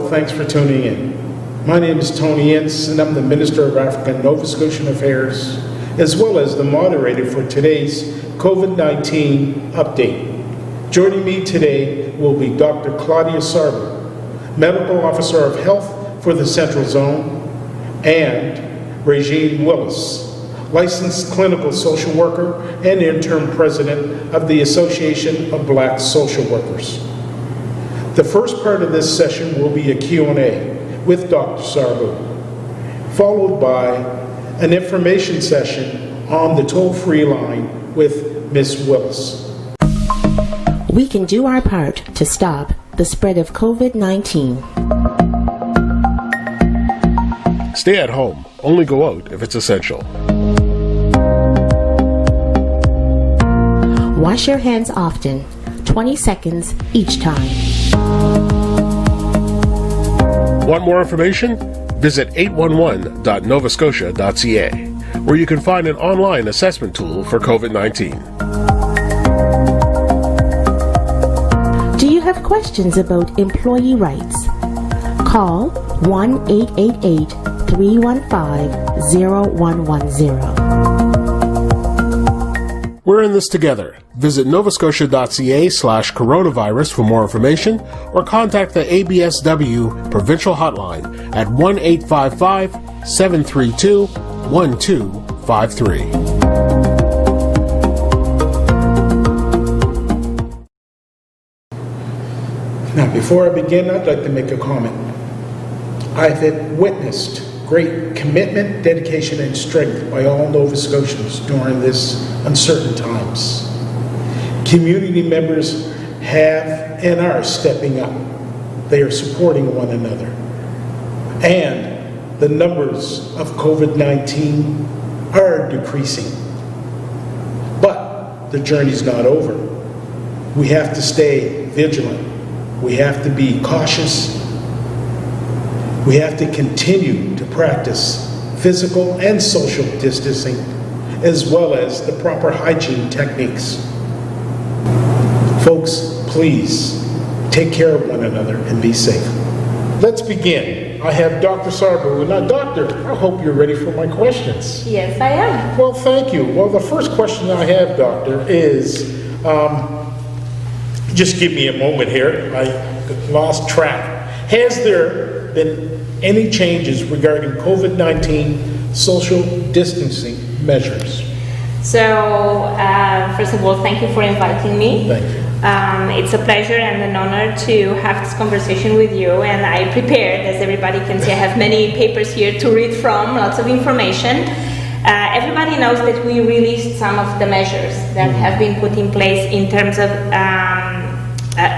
thanks for tuning in. My name is Tony Ince, and I'm the Minister of African Nova Scotian Affairs, as well as the moderator for today's COVID-19 update. Joining me today will be Dr. Claudia Sarbu, Medical Officer of Health for the Central Zone, and RaJean Willis, licensed clinical social worker and interim president of the Association of Black Social Workers. The first part of this session will be a Q&A with Dr. Sarbu, followed by an information session on the toll-free line with Ms. Willis. We can do our part to stop the spread of COVID-19. Stay at home. Only go out if it's essential. Wash your hands often, 20 seconds each time. Want more information? Visit 811.novascotia.ca, where you can find an online assessment tool for COVID-19. Do you have questions about employee rights? Call 1-888-315-0110. We're in this together. Visit novascotia.ca/coronavirus for more information, or contact the ABSW Provincial Hotline at 1-855-732-1253. Now, before I begin, I'd like to make a comment. I've witnessed great commitment, dedication, and strength by all Nova Scotians during this uncertain times. Community members have and are stepping up. They are supporting one another. And the numbers of COVID-19 are decreasing. But the journey's not over. We have to stay vigilant. We have to be cautious. We have to continue to practice physical and social distancing, as well as the proper hygiene techniques. Folks, please take care of one another and be safe. Let's begin. I have Dr. Sarbu. Now, Doctor, I hope you're ready for my questions. Yes, I am. Well, thank you. Well, the first question I have, Doctor, is, just give me a moment here. I lost track. Has there been any changes regarding COVID-19 social distancing measures? So, first of all, thank you for inviting me. Thank you. It's a pleasure and an honor to have this conversation with you, and I prepared, as everybody can see, I have many papers here to read from, lots of information. Everybody knows that we released some of the measures that have been put in place in terms of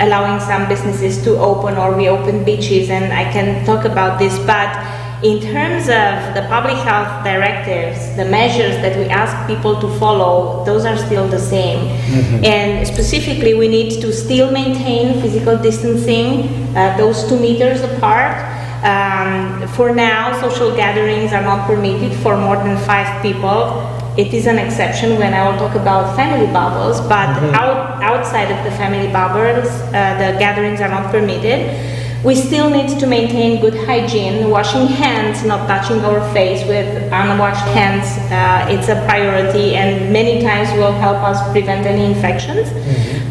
allowing some businesses to open or reopen beaches, and I can talk about this, but in terms of the public health directives, the measures that we ask people to follow, those are still the same. And specifically, we need to still maintain physical distancing, those 2 meters apart. For now, social gatherings are not permitted for more than 5 people. It is an exception when I will talk about family bubbles, but outside of the family bubbles, the gatherings are not permitted. We still need to maintain good hygiene, washing hands, not touching our face with unwashed hands. It's a priority, and many times will help us prevent any infections.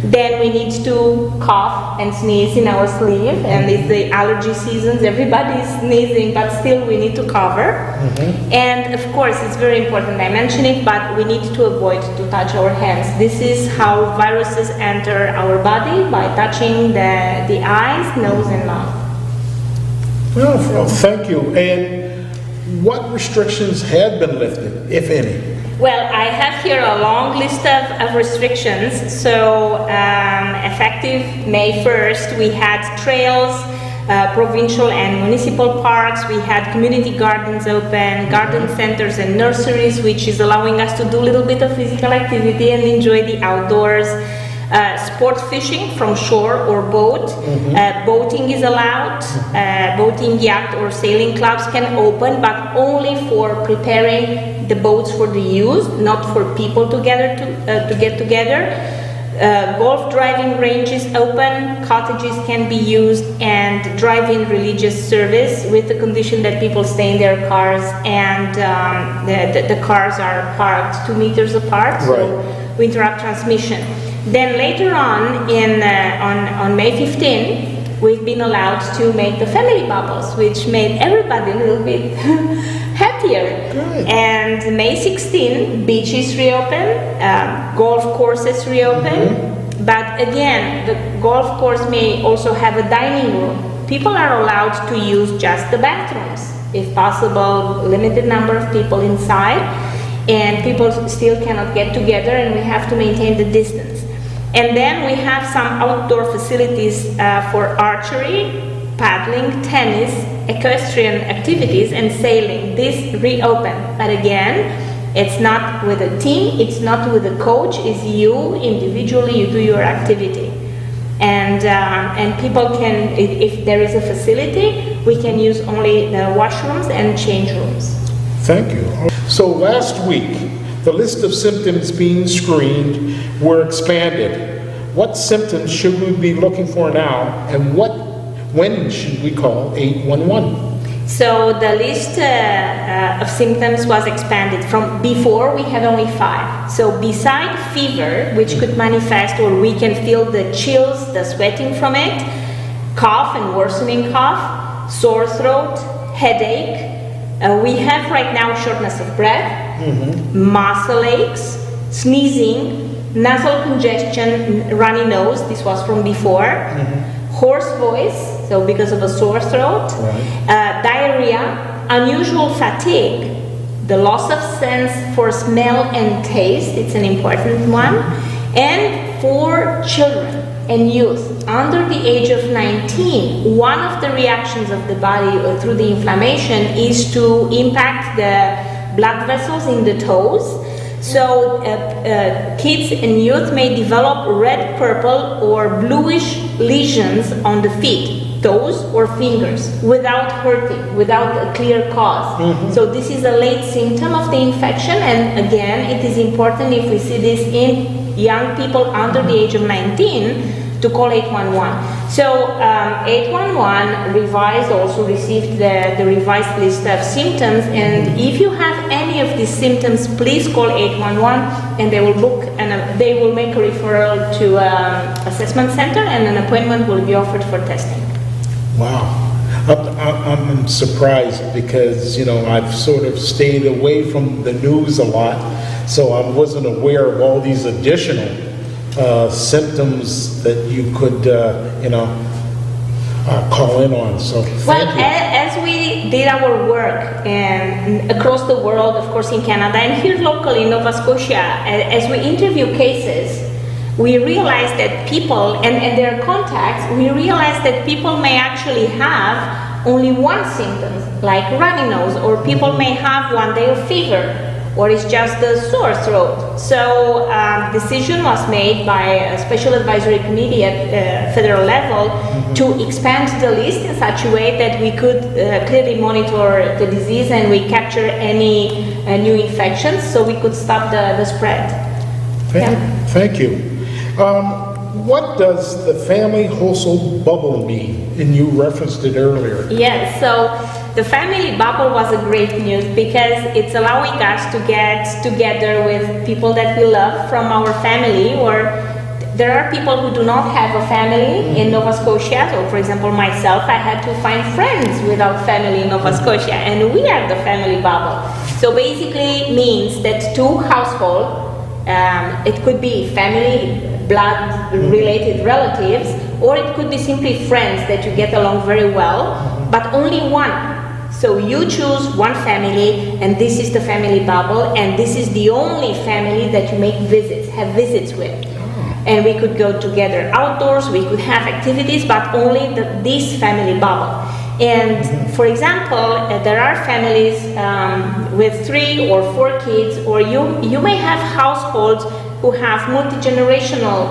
Then we need to cough and sneeze in our sleeve, and it's the allergy seasons, everybody's sneezing, but still we need to cover. And of course, it's very important, I mentioned it, but we need to avoid to touch our hands. This is how viruses enter our body, by touching the eyes, nose, and mouth. Well, thank you. And what restrictions have been lifted, if any? Well, I have here a long list of restrictions. So effective May 1st, we had trails, provincial and municipal parks. We had community gardens open, garden centers and nurseries, which is allowing us to do a little bit of physical activity and enjoy the outdoors. Sport fishing from shore or boat. Boating is allowed. Boating, yacht or sailing clubs can open, but only for preparing the boats for the use, not for people to get together. Golf driving ranges open, cottages can be used, and drive-in religious service with the condition that people stay in their cars and the cars are parked 2 meters apart, so we interrupt transmission. Then later on, on May 15, we've been allowed to make the family bubbles, which made everybody a little bit happier. Good. And May 16, beaches reopen, golf courses reopen, but again, the golf course may also have a dining room. People are allowed to use just the bathrooms, if possible, limited number of people inside, and people still cannot get together, and we have to maintain the distance. And then we have some outdoor facilities for archery, paddling, tennis, equestrian activities, and sailing. This reopened, but again, it's not with a team, it's not with a coach, it's you individually, you do your activity. And people can, if there is a facility, we can use only the washrooms and change rooms. Thank you. So last week, the list of symptoms being screened were expanded. What symptoms should we be looking for now, and when should we call 811? So the list of symptoms was expanded. From before, we had only 5. So beside fever, which could manifest, or we can feel the chills, the sweating from it, cough and worsening cough, sore throat, headache. We have right now shortness of breath, muscle aches, sneezing, nasal congestion, runny nose, this was from before, hoarse voice, so because of a sore throat, diarrhea, unusual fatigue, the loss of sense for smell and taste, it's an important one, and for children and youth under the age of 19, one of the reactions of the body through the inflammation is to impact the blood vessels in the toes. So kids and youth may develop red, purple, or bluish lesions on the feet, toes, or fingers without hurting, without a clear cause. So this is a late symptom of the infection, and again, it is important if we see this in young people under the age of 19 to call 811. So 811 revised also received the revised list of symptoms, and if you have any of these symptoms, please call 811 and they will book and they will make a referral to assessment center, and an appointment will be offered for testing. Wow. I'm surprised because, I've sort of stayed away from the news a lot, so I wasn't aware of all these additional symptoms that you could, call in on. So as we did our work and across the world, of course in Canada and here locally in Nova Scotia, as we interview cases, we realized that people and their contacts, we realized that people may actually have only one symptom, like runny nose, or people may have one day of fever, or it's just a sore throat. So decision was made by a special advisory committee at federal level to expand the list in such a way that we could clearly monitor the disease and we capture any new infections so we could stop the spread. Thank you. What does the family household bubble mean? And you referenced it earlier. Yes, so the family bubble was a great news because it's allowing us to get together with people that we love from our family, or there are people who do not have a family in Nova Scotia. So for example, myself, I had to find friends without family in Nova Scotia, and we are the family bubble. So basically means that 2 households, it could be family, blood-related relatives, or it could be simply friends that you get along very well, but only one. So you choose one family, and this is the family bubble, and this is the only family that you have visits with. And we could go together outdoors, we could have activities, but only this family bubble. And for example, there are families with 3 or 4 kids, or you may have households who have multi-generational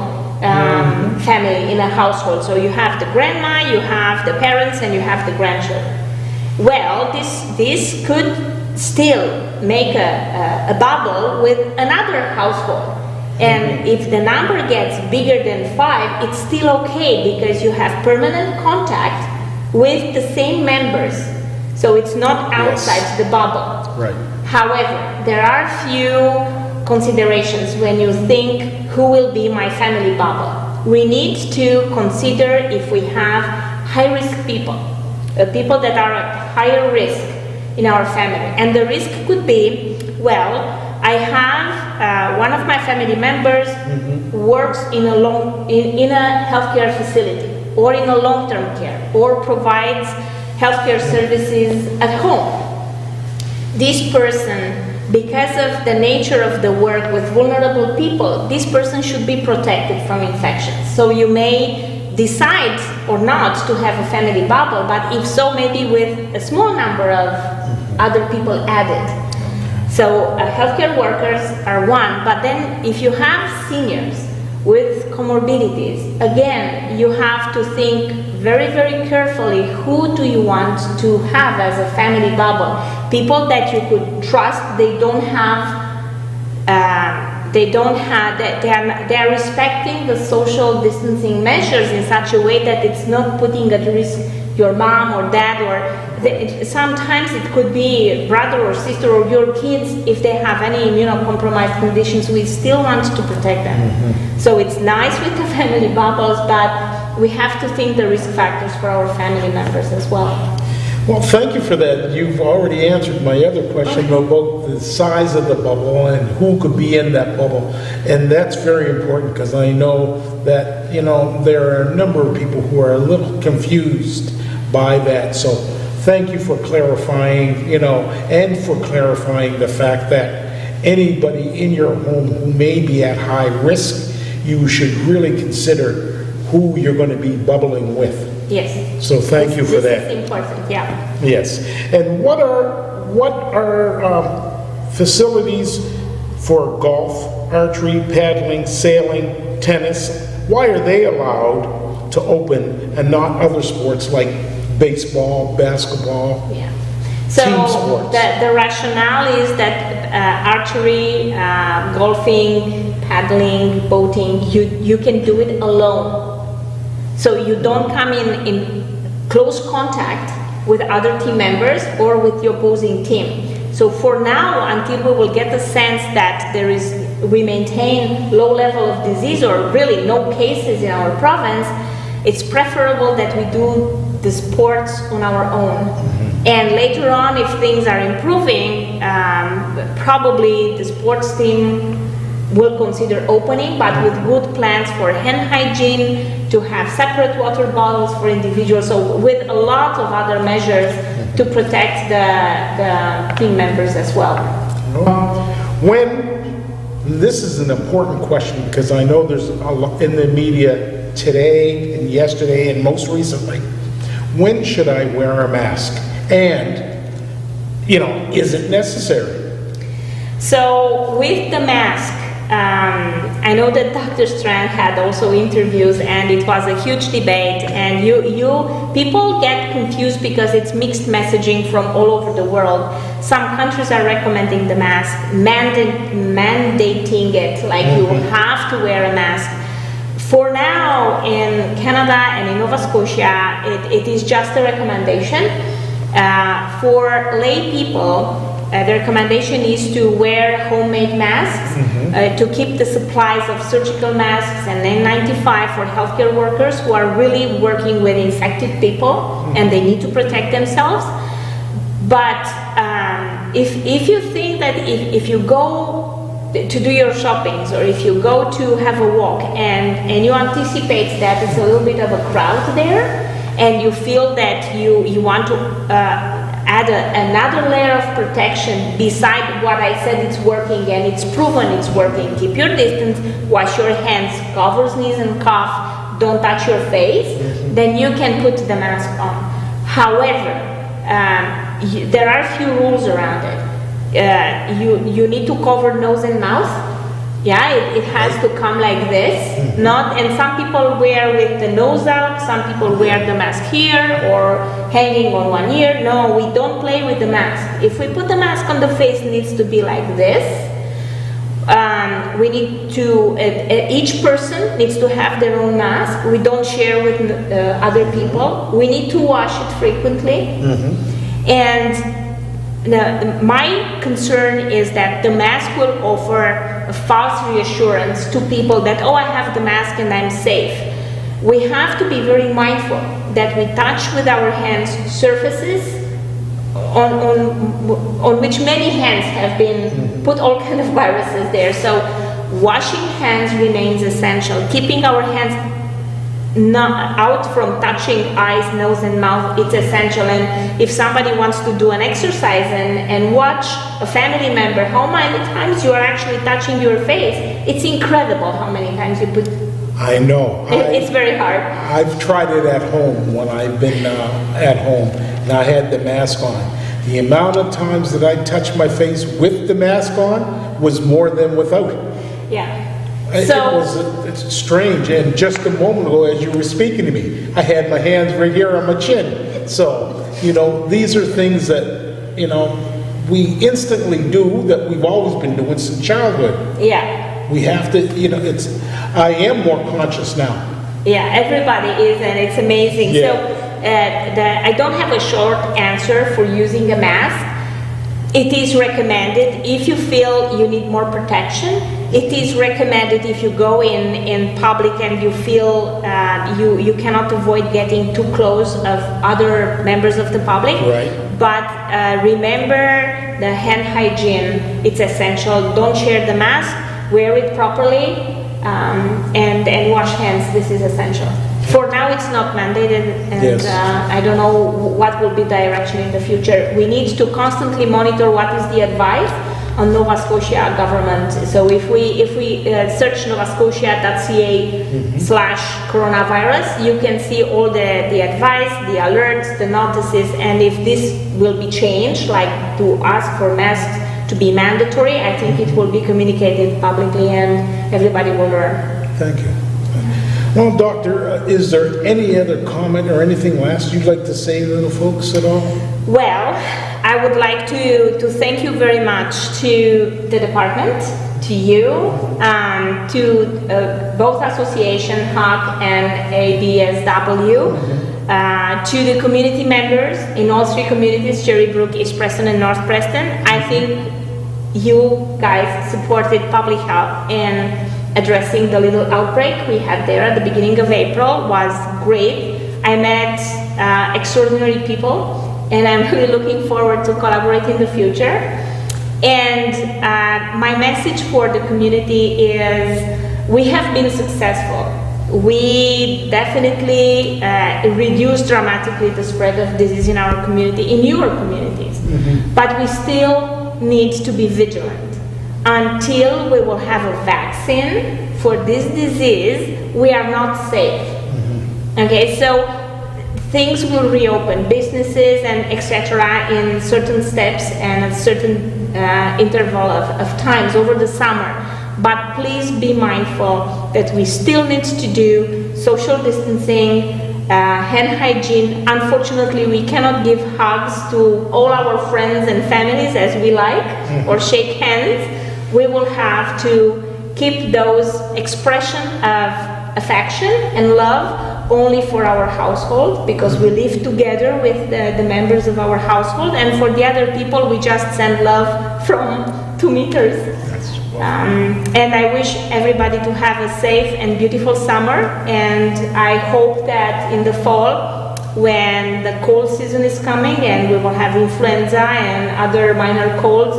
family in a household. So you have the grandma, you have the parents, and you have the grandchildren. Well, this could still make a bubble with another household. And if the number gets bigger than 5, it's still okay because you have permanent contact with the same members. So it's not outside the bubble. Right. However, there are few considerations when you think who will be my family bubble. We need to consider if we have high-risk people, people that are at higher risk in our family. And the risk could be, well, I have one of my family members works in a healthcare facility or in a long-term care or provides healthcare services at home. This person, because of the nature of the work with vulnerable people, this person should be protected from infections. So you may decide or not to have a family bubble, but if so, maybe with a small number of other people added. So healthcare workers are one, but then if you have seniors with comorbidities, again, you have to think very, very carefully who do you want to have as a family bubble. People that you could trust, they are respecting the social distancing measures in such a way that it's not putting at risk your mom or dad, or sometimes it could be brother or sister or your kids. If they have any immunocompromised conditions, we still want to protect them. So it's nice with the family bubbles, but we have to think the risk factors for our family members as well. Well, thank you for that. You've already answered my other question about the size of the bubble and who could be in that bubble. And that's very important because I know that, there are a number of people who are a little confused by that. So thank you for clarifying, and for clarifying the fact that anybody in your home who may be at high risk, you should really consider who you're going to be bubbling with. Yes. So thank you for that. This is important, yeah. Yes. And what are facilities for golf, archery, paddling, sailing, tennis? Why are they allowed to open and not other sports like baseball, basketball, yeah. team So sports? the rationale is that archery, golfing, paddling, boating, you can do it alone. So you don't come in close contact with other team members or with the opposing team. So for now, until we will get the sense that we maintain low level of disease or really no cases in our province, it's preferable that we do the sports on our own. And later on, if things are improving, probably the sports team will consider opening, but with good plans for hand hygiene, to have separate water bottles for individuals, so with a lot of other measures to protect the team members as well. This is an important question because I know there's a lot in the media today and yesterday and most recently. When should I wear a mask? And, is it necessary? So with the mask, I know that Dr. Strand had also interviews, and it was a huge debate. And people get confused because it's mixed messaging from all over the world. Some countries are recommending the mask, mandating it, like you have to wear a mask. For now, in Canada and in Nova Scotia, it is just a recommendation. For lay people, the recommendation is to wear homemade masks, to keep the supplies of surgical masks and N95 for healthcare workers who are really working with infected people and they need to protect themselves. But if you think that if you go to do your shoppings or if you go to have a walk and you anticipate that it's a little bit of a crowd there and you feel that you want to add another layer of protection beside what I said it's working and it's proven it's working. Keep your distance, wash your hands, cover, sneeze and cough, don't touch your face, then you can put the mask on. However, there are a few rules around it. You need to cover nose and mouth. Yeah, it has to come like this. And some people wear with the nose out, some people wear the mask here or hanging on one ear. No, we don't play with the mask. If we put the mask on the face, it needs to be like this. We need to, each person needs to have their own mask. We don't share with other people. We need to wash it frequently. And my concern is that the mask will offer a false reassurance to people that, oh, I have the mask and I'm safe. We have to be very mindful that we touch with our hands surfaces on which many hands have been put all kind of viruses there. So washing hands remains essential. Keeping our hands not out from touching eyes, nose and mouth, it's essential. And if somebody wants to do an exercise and watch a family member, how many times you are actually touching your face, it's incredible how many times you put. I know. It's very hard. I've tried it at home when I've been at home and I had the mask on. The amount of times that I touched my face with the mask on was more than without. Yeah. It's strange, and just a moment ago as you were speaking to me, I had my hands right here on my chin. So, these are things that, we instantly do that we've always been doing since childhood. Yeah. We have to, I am more conscious now. Yeah, everybody is, and it's amazing. Yeah. So, I don't have a short answer for using a mask. It is recommended if you feel you need more protection. It is recommended if you go in public and you feel you cannot avoid getting too close of other members of the public. Right. But remember the hand hygiene. It's essential. Don't share the mask. Wear it properly and wash hands. This is essential. For now, it's not mandated, and Yes. I don't know what will be the direction in the future. We need to constantly monitor what is the advice on Nova Scotia government. So if we search novascotia.ca/coronavirus, you can see all the advice, the alerts, the notices, and if this will be changed, like to ask for masks to be mandatory, I think it will be communicated publicly and everybody will learn. Thank you. Well, Doctor, is there any other comment or anything last you'd like to say to the folks at all? Well, I would like to thank you very much to the department, to you, to both association, HUC and ABSW, to the community members in all three communities, Cherrybrook, East Preston and North Preston. I think you guys supported public health in addressing the little outbreak we had there at the beginning of April. Was great. I met extraordinary people, and I'm really looking forward to collaborate in the future. And my message for the community is we have been successful. We definitely reduced dramatically the spread of disease in our community, in your communities, but we still need to be vigilant. Until we will have a vaccine for this disease, we are not safe. Okay, so things will reopen, businesses and etc. in certain steps and a certain interval of times over the summer. But please be mindful that we still need to do social distancing, hand hygiene. Unfortunately, we cannot give hugs to all our friends and families as we like, or shake hands. We will have to keep those expression of affection and love only for our household, because we live together with the members of our household, and for the other people we just send love from 2 meters. And I wish everybody to have a safe and beautiful summer, and I hope that in the fall, when the cold season is coming and we will have influenza and other minor colds,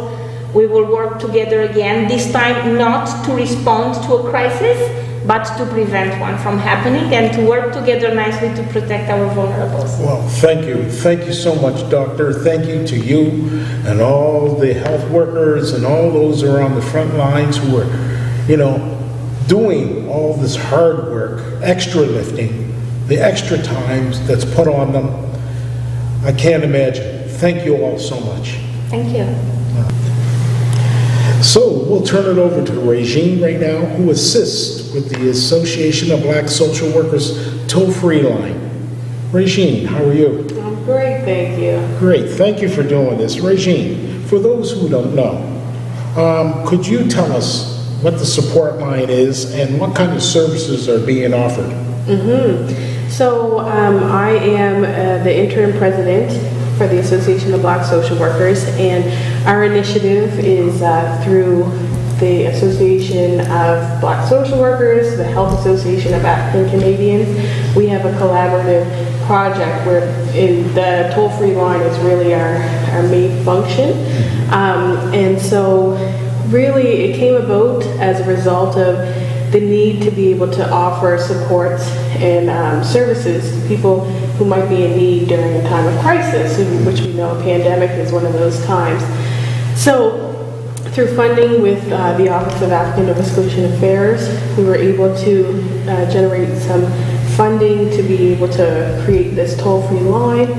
we will work together again, this time not to respond to a crisis, but to prevent one from happening and to work together nicely to protect our vulnerables. Well, thank you. Thank you so much, Doctor. Thank you to you and all the health workers and all those who are on the front lines who are, doing all this hard work, extra lifting, the extra times that's put on them. I can't imagine. Thank you all so much. Thank you. So we'll turn it over to RaJean right now, who assists with the Association of Black Social Workers toll-free line. RaJean, how are you? I'm great, thank you. Great, thank you for doing this. RaJean, for those who don't know, could you tell us what the support line is and what kind of services are being offered. So I am the interim president for the Association of Black Social Workers, and our initiative is through the Association of Black Social Workers, the Health Association of African Canadians. We have a collaborative project where the toll-free line is really our main function. And so really it came about as a result of the need to be able to offer supports and services to people who might be in need during a time of crisis, which we know a pandemic is one of those times. So through funding with the Office of African Nova Scotian Affairs, we were able to generate some funding to be able to create this toll-free line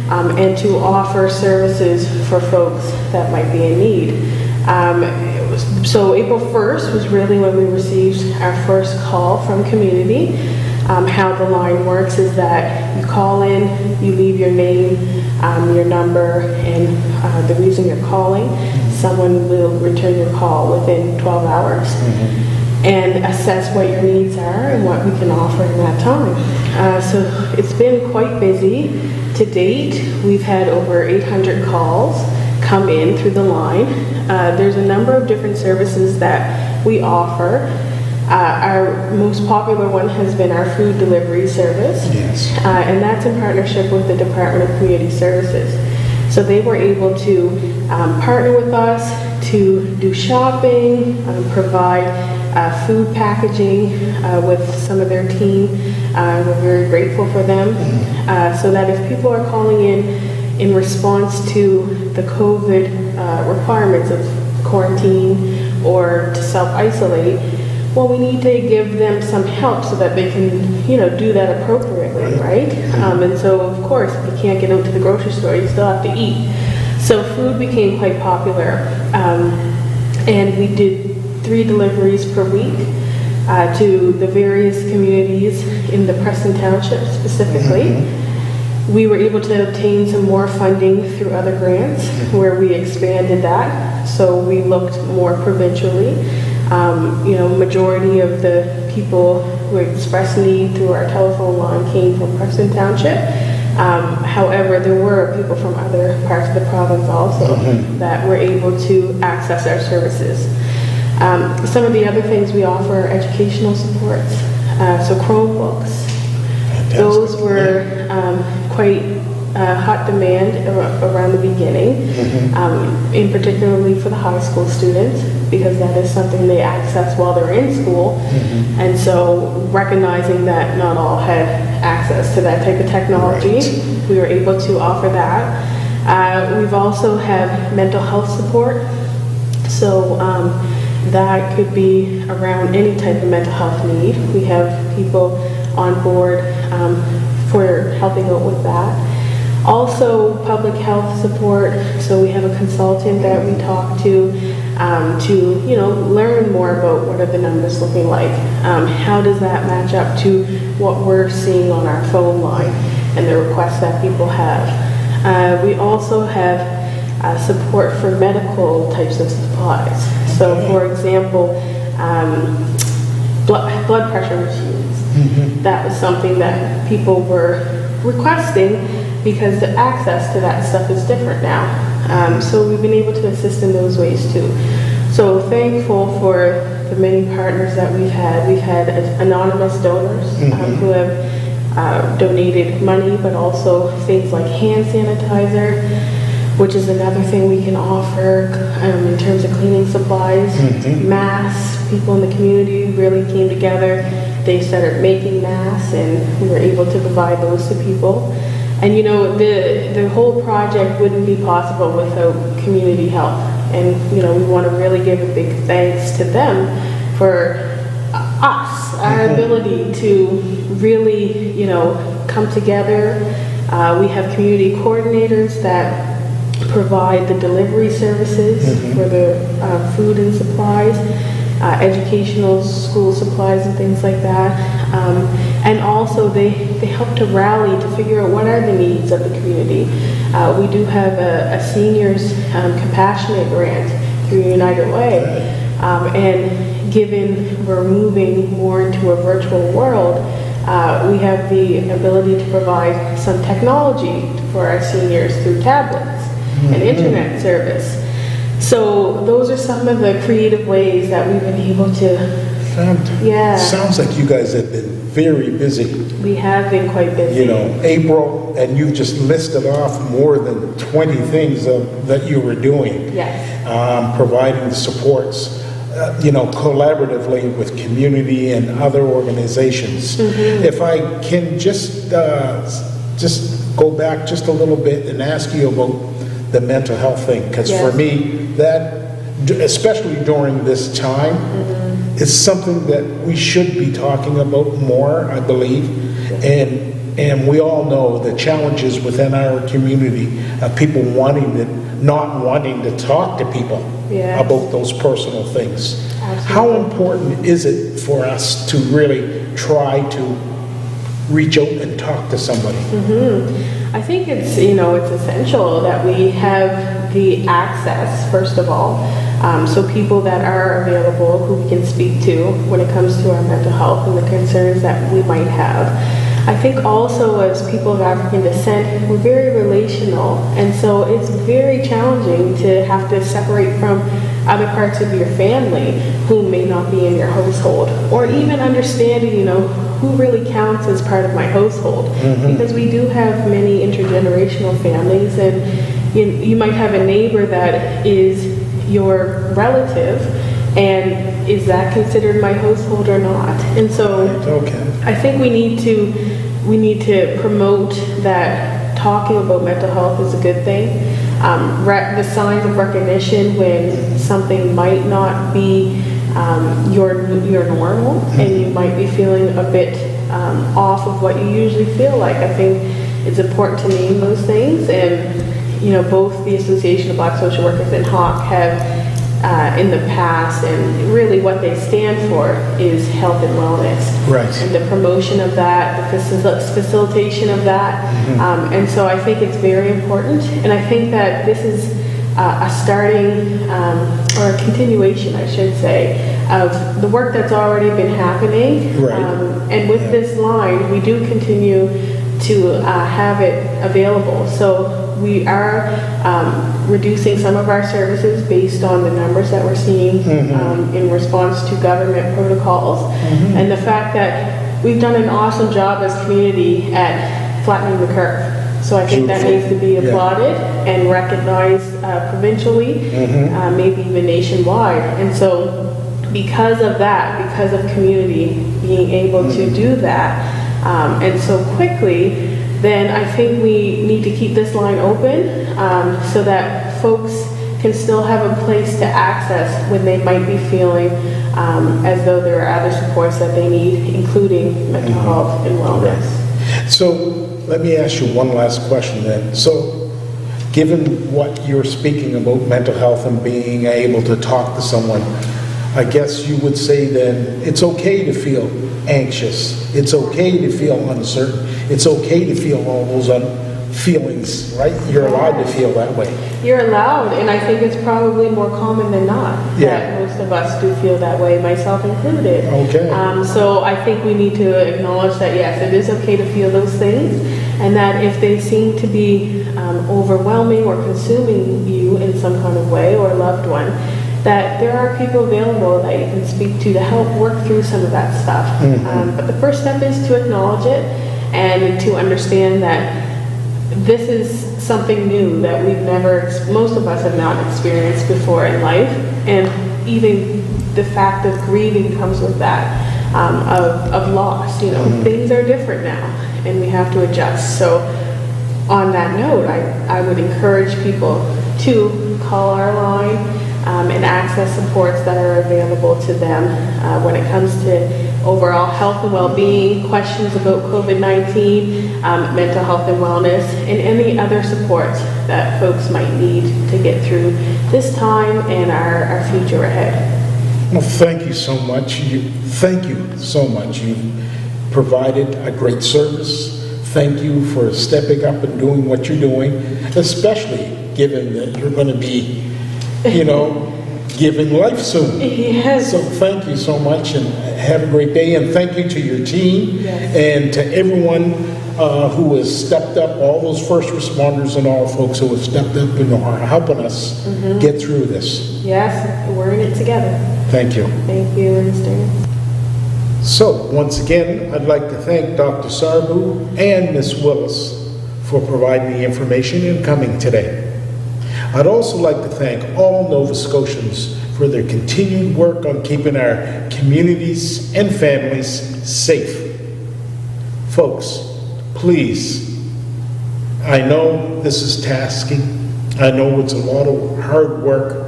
and to offer services for folks that might be in need. So April 1st was really when we received our first call from community. How the line works is that you call in, you leave your name, your number, and the reason you're calling. Someone will return your call within 12 hours and assess what your needs are and what we can offer in that time. So it's been quite busy. To date, we've had over 800 calls come in through the line. There's a number of different services that we offer. Our most popular one has been our food delivery service, and that's in partnership with the Department of Community Services. So they were able to partner with us to do shopping, provide food packaging with some of their team. We're very grateful for them, so that if people are calling in response to the COVID requirements of quarantine or to self-isolate, well, we need to give them some help so that they can, do that appropriately, right? And so, of course, if you can't get out to the grocery store, you still have to eat. So food became quite popular, and we did 3 deliveries per week to the various communities in the Preston Township specifically. We were able to obtain some more funding through other grants where we expanded that. So we looked more provincially. Majority of the people who expressed need through our telephone line came from Preston Township. However, there were people from other parts of the province also that were able to access our services. Some of the other things we offer are educational supports. So Chromebooks. Those were quite hot demand around the beginning, in particularly for the high school students, because that is something they access while they're in school. And so recognizing that not all had access to that type of technology, we were able to offer that. We've also have mental health support. So that could be around any type of mental health need. We have people on board for helping out with that. Also, public health support. So we have a consultant that we talk to learn more about what are the numbers looking like. How does that match up to what we're seeing on our phone line and the requests that people have. We also have support for medical types of supplies. So, for example, blood pressure machines. That was something that people were requesting because the access to that stuff is different now. So we've been able to assist in those ways too. So thankful for the many partners that we've had. We've had anonymous donors who have donated money, but also things like hand sanitizer, which is another thing we can offer in terms of cleaning supplies. Masks. People in the community really came together. They started making masks, and we were able to provide those to people. And the whole project wouldn't be possible without community help. And we want to really give a big thanks to them for us, our ability to really, come together. We have community coordinators that provide the delivery services for the food and supplies, educational school supplies and things like that. And also they help to rally to figure out what are the needs of the community. We do have a seniors compassionate grant through United Way. And given we're moving more into a virtual world, we have the ability to provide some technology for our seniors through tablets and internet service. So those are some of the creative ways that we've been able to. Sounds like you guys have been very busy. We have been quite busy. You know, April, and you just listed off more than 20 things that you were doing. Yes. Providing supports, collaboratively with community and other organizations. If I can just go back just a little bit and ask you about the mental health thing, because for me, that, especially during this time, it's something that we should be talking about more, I believe, and we all know the challenges within our community of people not wanting to talk to people about those personal things. Absolutely. How important is it for us to really try to reach out and talk to somebody? I think it's essential that we have the access, first of all, so people that are available who we can speak to when it comes to our mental health and the concerns that we might have. I think also as people of African descent, we're very relational, and so it's very challenging to have to separate from other parts of your family who may not be in your household, or even understanding, who really counts as part of my household, because we do have many intergenerational families, and you might have a neighbor that is your relative, and is that considered my household or not? And so I think we need to promote that talking about mental health is a good thing. The signs of recognition when something might not be your normal, and you might be feeling a bit off of what you usually feel like. I think it's important to name those things, and both the Association of Black Social Workers and HAWK have in the past, and really what they stand for is health and wellness, right, and the promotion of that, the facilitation of that, and so I think it's very important, and I think that this is a starting or a continuation, I should say, of the work that's already been happening, right. And with this line, we do continue to have it available. So we are reducing some of our services based on the numbers that we're seeing in response to government protocols, and the fact that we've done an awesome job as community at flattening the curve. So I think that needs to be applauded and recognized provincially, maybe even nationwide. And so because of that, because of community being able to do that, and so quickly, then I think we need to keep this line open so that folks can still have a place to access when they might be feeling as though there are other supports that they need, including mental health and wellness. So let me ask you one last question then. So given what you're speaking about mental health and being able to talk to someone, I guess you would say then it's okay to feel anxious. It's okay to feel uncertain. It's okay to feel all those feelings, right? You're allowed to feel that way. You're allowed, and I think it's probably more common than not that most of us do feel that way, myself included. Okay. So I think we need to acknowledge that, yes, it is okay to feel those things, and that if they seem to be overwhelming or consuming you in some kind of way, or a loved one, that there are people available that you can speak to help work through some of that stuff. But the first step is to acknowledge it and to understand that this is something new that most of us have not experienced before in life, and even the fact of grieving comes with that, of loss. Things are different now, and we have to adjust. So on that note, I would encourage people to call our line and access supports that are available to them when it comes to overall health and well-being, questions about COVID-19, mental health and wellness, and any other supports that folks might need to get through this time and our future ahead. Well, thank you so much. Thank you so much. You've provided a great service. Thank you for stepping up and doing what you're doing, especially given that you're going to be, giving life soon. Yes. So thank you so much, and have a great day, and thank you to your team and to everyone who has stepped up, all those first responders and all folks who have stepped up and are helping us get through this. Yes, we're in it together. Thank you. Thank you, Mr. So, once again, I'd like to thank Dr. Sarbu and Ms. Willis for providing the information and coming today. I'd also like to thank all Nova Scotians for their continued work on keeping our communities and families safe. Folks, please, I know this is tasking. I know it's a lot of hard work.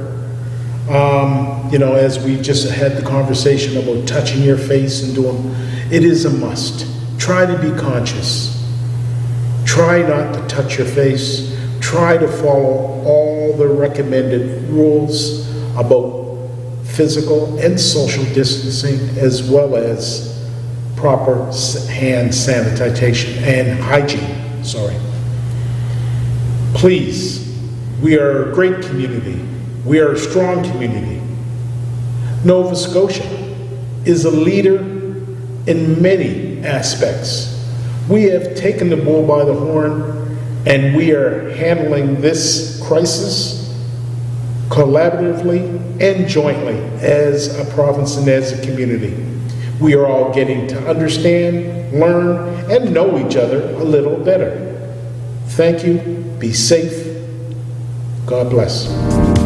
You know, as we just had the conversation about touching your face and doing, it is a must. Try to be conscious. Try not to touch your face. Try to follow all the recommended rules about physical and social distancing, as well as proper hand sanitation and hygiene. Sorry. Please, we are a great community. We are a strong community. Nova Scotia is a leader in many aspects. We have taken the bull by the horn, and we are handling this crisis collaboratively and jointly as a province and as a community. We are all getting to understand, learn, and know each other a little better. Thank you. Be safe. God bless.